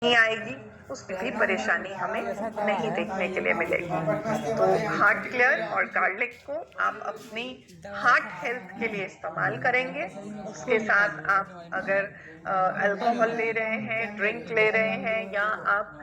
नहीं आएगी, उसकी भी परेशानी हमें नहीं देखने के लिए मिलेगी। तो हार्ट क्लियर और गार्लिक को आप अपनी हार्ट हेल्थ के लिए इस्तेमाल करेंगे। उसके साथ आप अगर अल्कोहल ले रहे हैं, ड्रिंक ले रहे हैं, या आप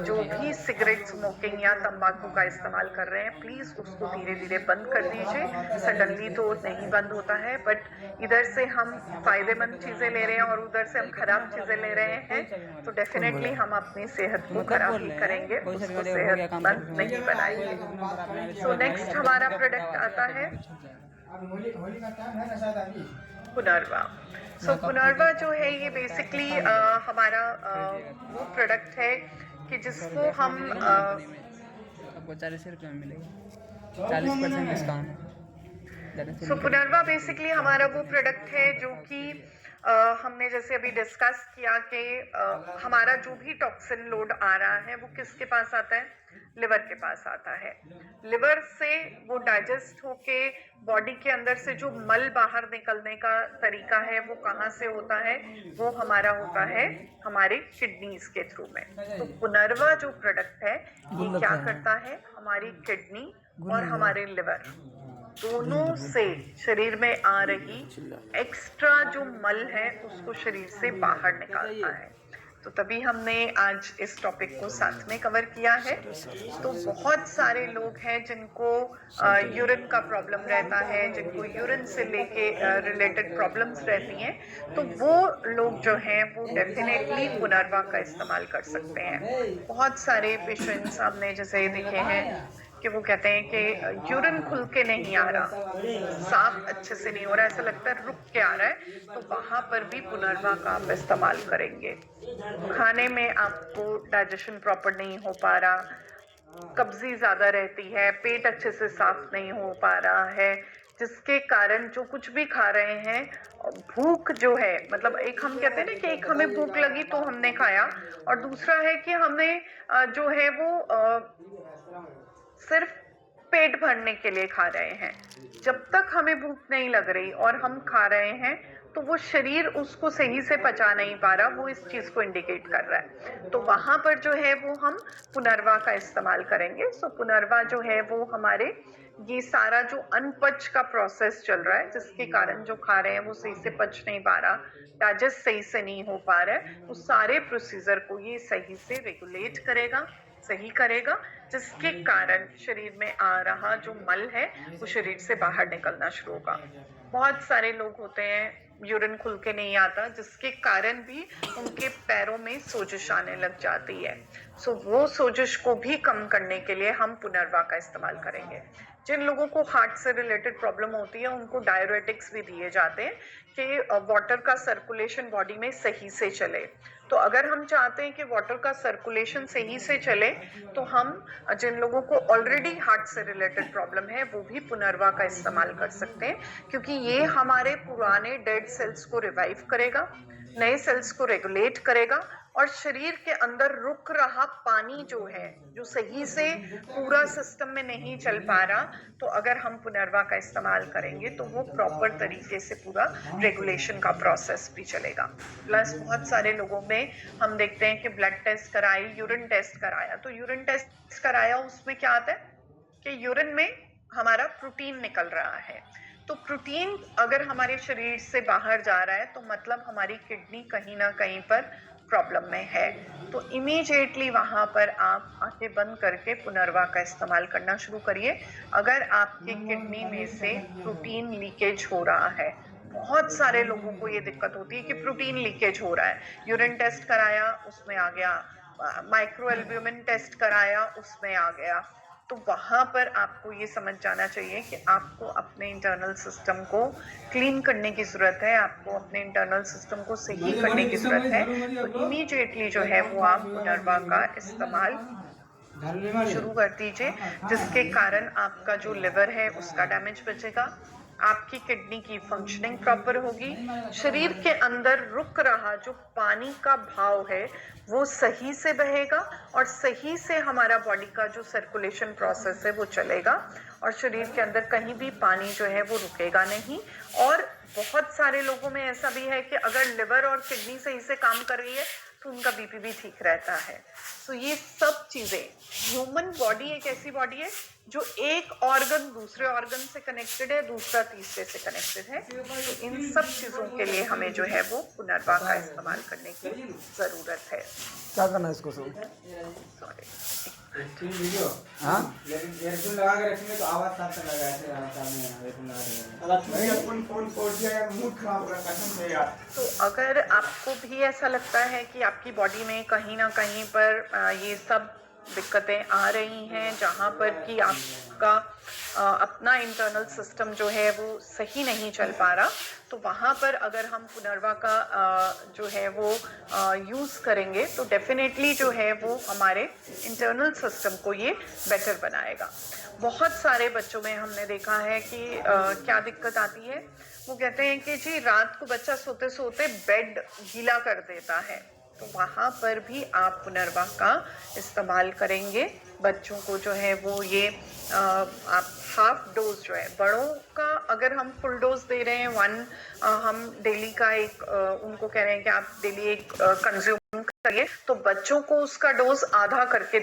जो भी सिगरेट स्मोकिंग या तंबाकू का इस्तेमाल कर रहे हैं, प्लीज उसको धीरे धीरे बंद कर दीजिए। सडनली तो नहीं बंद होता है, बट इधर से हम फायदेमंद चीजें ले रहे हैं और उधर से हम खराब चीजें ले रहे हैं, तो डेफिनेटली हम अपनी सेहत को खराब ही करेंगे, उसको सेहतमंद नहीं बनाएंगे। सो नेक्स्ट हमारा प्रोडक्ट आता है पुनर्वा। सो पुनर्वा जो है ये बेसिकली हमारा वो प्रोडक्ट है कि जिसको हम आपको 40 रुपये में मिलेगा, 40% डिस्काउंट। सो पुनर्वा बेसिकली हमारा वो प्रोडक्ट है जो कि हमने जैसे अभी डिस्कस किया कि हमारा जो भी टॉक्सिन लोड आ रहा है वो किसके पास आता है, लिवर के पास आता है। लिवर से वो डाइजेस्ट होके बॉडी के अंदर से जो मल बाहर निकलने का तरीका है वो कहाँ से होता है, वो हमारा होता है हमारे किडनीज के थ्रू में। तो पुनर्वा जो प्रोडक्ट है ये क्या करता है, हमारी किडनी और हमारे लिवर दोनों से शरीर में आ रही एक्स्ट्रा जो मल है उसको शरीर से बाहर निकालता है। तो तभी हमने आज इस टॉपिक को साथ में कवर किया है। तो बहुत सारे लोग हैं जिनको यूरिन का प्रॉब्लम रहता है, जिनको यूरिन से लेके रिलेटेड प्रॉब्लम्स रहती हैं, तो वो लोग जो हैं वो डेफिनेटली पुनर्वा का इस्तेमाल कर सकते हैं। बहुत सारे पेशेंट्स हमने जैसे देखे हैं कि वो कहते हैं कि यूरिन खुल के नहीं आ रहा, साफ अच्छे से नहीं हो रहा, ऐसा लगता है रुक के आ रहा है, तो वहां पर भी पुनर्वा का आप इस्तेमाल करेंगे। खाने में आपको डाइजेशन प्रॉपर नहीं हो पा रहा, कब्जी ज्यादा रहती है, पेट अच्छे से साफ नहीं हो पा रहा है, जिसके कारण जो कुछ भी खा रहे हैं भूख जो है, मतलब एक हम कहते हैं ना कि एक हमें भूख लगी तो हमने खाया, और दूसरा है कि हमने जो है वो सिर्फ पेट भरने के लिए खा रहे हैं। जब तक हमें भूख नहीं लग रही और हम खा रहे हैं तो वो शरीर उसको सही से पचा नहीं पा रहा, वो इस चीज को इंडिकेट कर रहा है। तो वहां पर जो है वो हम पुनर्वा का इस्तेमाल करेंगे। सो पुनर्वा जो है वो हमारे ये सारा जो अनपच का प्रोसेस चल रहा है, जिसके कारण जो खा रहे हैं वो सही से पच नहीं पा रहा, डाइजेस्ट सही से नहीं हो पा रहा है, उस सारे प्रोसीजर को ये सही से रेगुलेट करेगा, सही करेगा, जिसके कारण शरीर में आ रहा जो मल है वो शरीर से बाहर निकलना शुरू होगा। बहुत सारे लोग होते हैं यूरिन खुल के नहीं आता, जिसके कारण भी उनके पैरों में सोजिश आने लग जाती है। सो वो सोजिश को भी कम करने के लिए हम पुनर्वा का इस्तेमाल करेंगे। जिन लोगों को हार्ट से रिलेटेड प्रॉब्लम होती है उनको डायरेटिक्स भी दिए जाते हैं कि वाटर का सर्कुलेशन बॉडी में सही से चले। तो अगर हम चाहते हैं कि वाटर का सर्कुलेशन सही से चले, तो हम जिन लोगों को ऑलरेडी हार्ट से रिलेटेड प्रॉब्लम है वो भी पुनर्वा का इस्तेमाल कर सकते हैं, क्योंकि ये हमारे पुराने डेड सेल्स को रिवाइव करेगा, नए सेल्स को रेगुलेट करेगा, और शरीर के अंदर रुक रहा पानी जो है, जो सही से पूरा सिस्टम में नहीं चल पा रहा, तो अगर हम पुनर्वा का इस्तेमाल करेंगे तो वो प्रॉपर तरीके से पूरा रेगुलेशन का प्रोसेस भी चलेगा। प्लस बहुत सारे लोगों में हम देखते हैं कि ब्लड टेस्ट कराई, यूरिन टेस्ट कराया, तो यूरिन टेस्ट कराया उसमें क्या आता है कि यूरिन में हमारा प्रोटीन निकल रहा है। तो प्रोटीन अगर हमारे शरीर से बाहर जा रहा है तो मतलब हमारी किडनी कहीं ना कहीं पर प्रॉब्लम में है। तो इमीडिएटली वहां पर आप आंखें बंद करके पुनर्वा का इस्तेमाल करना शुरू करिए। अगर आपके किडनी में से प्रोटीन लीकेज हो रहा है, बहुत सारे लोगों को ये दिक्कत होती है कि प्रोटीन लीकेज हो रहा है, यूरिन टेस्ट कराया उसमें आ गया, माइक्रो एल्ब्यूमिन टेस्ट कराया उसमें आ गया, तो वहां पर आपको ये समझ जाना चाहिए कि आपको अपने इंटरनल सिस्टम को क्लीन करने की जरूरत है, आपको अपने इंटरनल सिस्टम को सही करने की जरूरत है। तो इमीडिएटली जो है वो आप पुनर्वा का इस्तेमाल शुरू कर दीजिए, जिसके कारण आपका जो लिवर है उसका डैमेज बचेगा, आपकी किडनी की फंक्शनिंग प्रॉपर होगी, शरीर के अंदर रुक रहा जो पानी का भाव है वो सही से बहेगा, और सही से हमारा बॉडी का जो सर्कुलेशन प्रोसेस है वो चलेगा, और शरीर के अंदर कहीं भी पानी जो है वो रुकेगा नहीं। और बहुत सारे लोगों में ऐसा भी है कि अगर लिवर और किडनी सही से काम कर रही है तो उनका बीपी भी ठीक रहता है। तो ये सब चीज़ें, ह्यूमन बॉडी एक ऐसी बॉडी है जो एक ऑर्गन दूसरे ऑर्गन से कनेक्टेड है, दूसरा तीसरे से कनेक्टेड है। तो इन सब चीज़ों के लिए हमें जो है वो पुनर्वा का इस्तेमाल करने की ज़रूरत है। क्या करना है इसको सब? सॉरी, वीडियो हाँ एयरफोन लगा के रखेंगे तो आवाज साफ से लगा ऐसे सामने एयरफोन लगा देंगे। एयरफोन फोन फोड़ दिया यार, मूड खराब हो रहा है कसम से यार। तो अगर आपको भी ऐसा लगता है कि आपकी बॉडी में कहीं ना कहीं पर ये सब दिक्कतें आ रही हैं, जहाँ पर कि आपका अपना इंटरनल सिस्टम जो है वो सही नहीं चल पा रहा, तो वहाँ पर अगर हम पुनर्वा का जो है वो यूज़ करेंगे तो डेफिनेटली जो है वो हमारे इंटरनल सिस्टम को ये बेटर बनाएगा। बहुत सारे बच्चों में हमने देखा है कि क्या दिक्कत आती है, वो कहते हैं कि जी रात को बच्चा सोते सोते बेड गीला कर देता है, तो वहाँ पर भी आप पुनर्वा का इस्तेमाल करेंगे। बच्चों को जो है वो ये आप हाफ डोज जो है, बड़ों का अगर हम फुल डोज दे रहे हैं हम डेली का एक उनको कह रहे हैं कि आप डेली एक कंज्यूम करिए, तो बच्चों को उसका डोज आधा करके